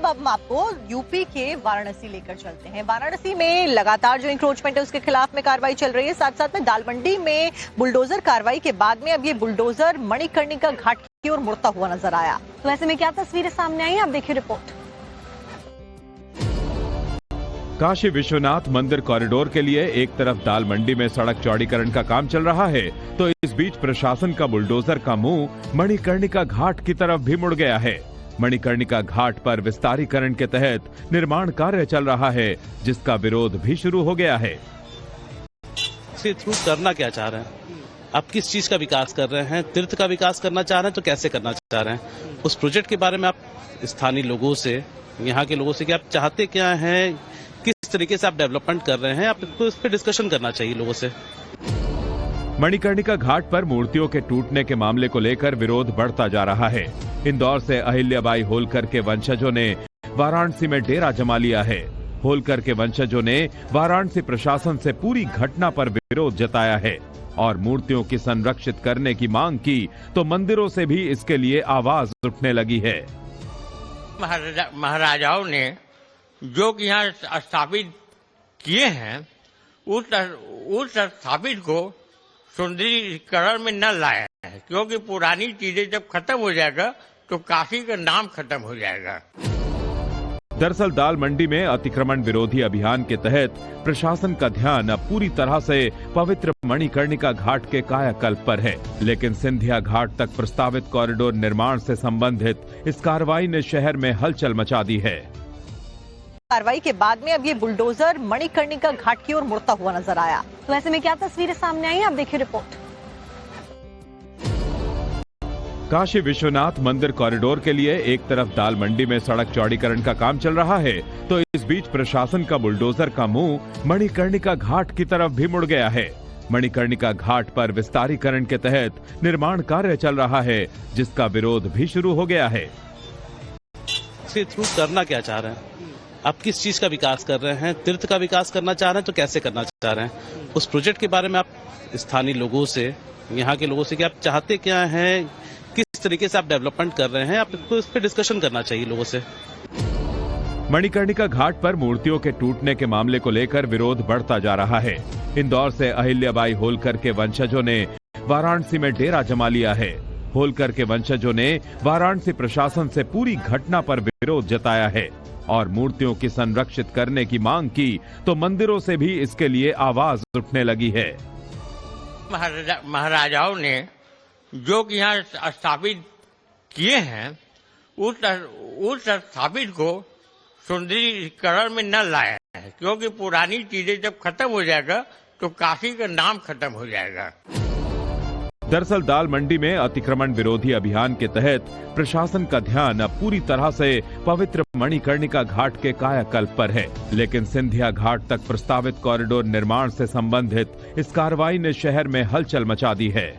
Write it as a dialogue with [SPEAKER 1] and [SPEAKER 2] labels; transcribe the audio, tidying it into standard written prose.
[SPEAKER 1] अब हम आपको यूपी के वाराणसी लेकर चलते हैं। वाराणसी में लगातार जो इंक्रोचमेंट है उसके खिलाफ में कार्रवाई चल रही है। साथ साथ में दालमंडी में बुलडोजर कार्रवाई के बाद में अब ये बुलडोजर मणिकर्णिका घाट की ओर मुड़ता हुआ नजर आया। तो ऐसे में क्या तस्वीरें सामने आई, आप देखिए रिपोर्ट।
[SPEAKER 2] काशी विश्वनाथ मंदिर कॉरिडोर के लिए एक तरफ दाल मंडी में सड़क चौड़ीकरण का काम चल रहा है, तो इस बीच प्रशासन का बुलडोजर का मुंह मणिकर्णिका घाट की तरफ भी मुड़ गया है। मणिकर्णिका घाट पर विस्तारीकरण के तहत निर्माण कार्य चल रहा है, जिसका विरोध भी शुरू हो गया है।
[SPEAKER 3] इसके थ्रू करना क्या चाह रहे हैं? आप किस चीज का विकास कर रहे हैं? तीर्थ का विकास करना चाह रहे हैं तो कैसे करना चाह रहे हैं? उस प्रोजेक्ट के बारे में आप स्थानीय लोगों से, यहाँ के लोगों से कि आप चाहते क्या हैं, किस तरीके से आप डेवलपमेंट कर रहे हैं, आपको इस पर डिस्कशन करना चाहिए लोगों से।
[SPEAKER 2] मणिकर्णिका घाट पर मूर्तियों के टूटने के मामले को लेकर विरोध बढ़ता जा रहा है। इंदौर से अहिल्याबाई होलकर के वंशजों ने वाराणसी में डेरा जमा लिया है। होलकर के वंशजों ने वाराणसी प्रशासन से पूरी घटना पर विरोध जताया है और मूर्तियों की संरक्षित करने की मांग की, तो मंदिरों से भी इसके लिए आवाज उठने लगी है।
[SPEAKER 4] महाराजाओं ने जो यहाँ स्थापित किए हैं उस स्थापित को सुंदरीकरण में न लाया है, क्योंकि पुरानी चीजें जब खत्म हो जाएगा तो काशी का नाम खत्म हो जाएगा।
[SPEAKER 2] दरअसल दाल मंडी में अतिक्रमण विरोधी अभियान के तहत प्रशासन का ध्यान अब पूरी तरह से पवित्र मणिकर्णिका घाट के कायाकल्प पर है, लेकिन सिंधिया घाट तक प्रस्तावित कॉरिडोर निर्माण से संबंधित इस कार्रवाई ने शहर में हलचल मचा दी है।
[SPEAKER 1] कार्रवाई के बाद में अब ये बुलडोजर मणिकर्णिका घाट की ओर मुड़ता हुआ नजर आया। तो ऐसे में क्या तस्वीरें सामने आई, आप देखिए रिपोर्ट।
[SPEAKER 2] काशी विश्वनाथ मंदिर कॉरिडोर के लिए एक तरफ दाल मंडी में सड़क चौड़ीकरण का काम चल रहा है, तो इस बीच प्रशासन का बुलडोजर का मुंह मणिकर्णिका घाट की तरफ भी मुड़ गया है। मणिकर्णिका घाट पर विस्तारीकरण के तहत निर्माण कार्य चल रहा है, जिसका विरोध भी शुरू हो गया है।
[SPEAKER 3] इसके थ्रू करना क्या चाह रहे हैं? आप किस चीज का विकास कर रहे हैं? तीर्थ का विकास करना चाह रहे हैं तो कैसे करना चाह रहे हैं? उस प्रोजेक्ट के बारे में आप स्थानीय लोगों से, यहाँ के लोगों से कि आप चाहते क्या हैं, किस तरीके से आप डेवलपमेंट कर रहे हैं, आपको इस पर डिस्कशन करना चाहिए लोगों से।
[SPEAKER 2] मणिकर्णिका घाट पर मूर्तियों के टूटने के मामले को लेकर विरोध बढ़ता जा रहा है। इंदौर से अहिल्याबाई होलकर के वंशजों ने वाराणसी में डेरा जमा लिया है। होलकर के वंशजों ने वाराणसी प्रशासन से पूरी घटना पर विरोध जताया है और मूर्तियों की संरक्षित करने की मांग की, तो मंदिरों से भी इसके लिए आवाज उठने लगी है।
[SPEAKER 4] महाराजाओं ने जो यहाँ स्थापित किए हैं उस स्थापित को सुंदरीकरण में न लाया है, क्योंकि पुरानी चीजें जब खत्म हो जाएगा तो काशी का नाम खत्म हो जाएगा।
[SPEAKER 2] दरअसल दाल मंडी में अतिक्रमण विरोधी अभियान के तहत प्रशासन का ध्यान अब पूरी तरह से पवित्र मणिकर्णिका घाट के कायाकल्प पर है, लेकिन सिंधिया घाट तक प्रस्तावित कॉरिडोर निर्माण से संबंधित इस कार्रवाई ने शहर में हलचल मचा दी है।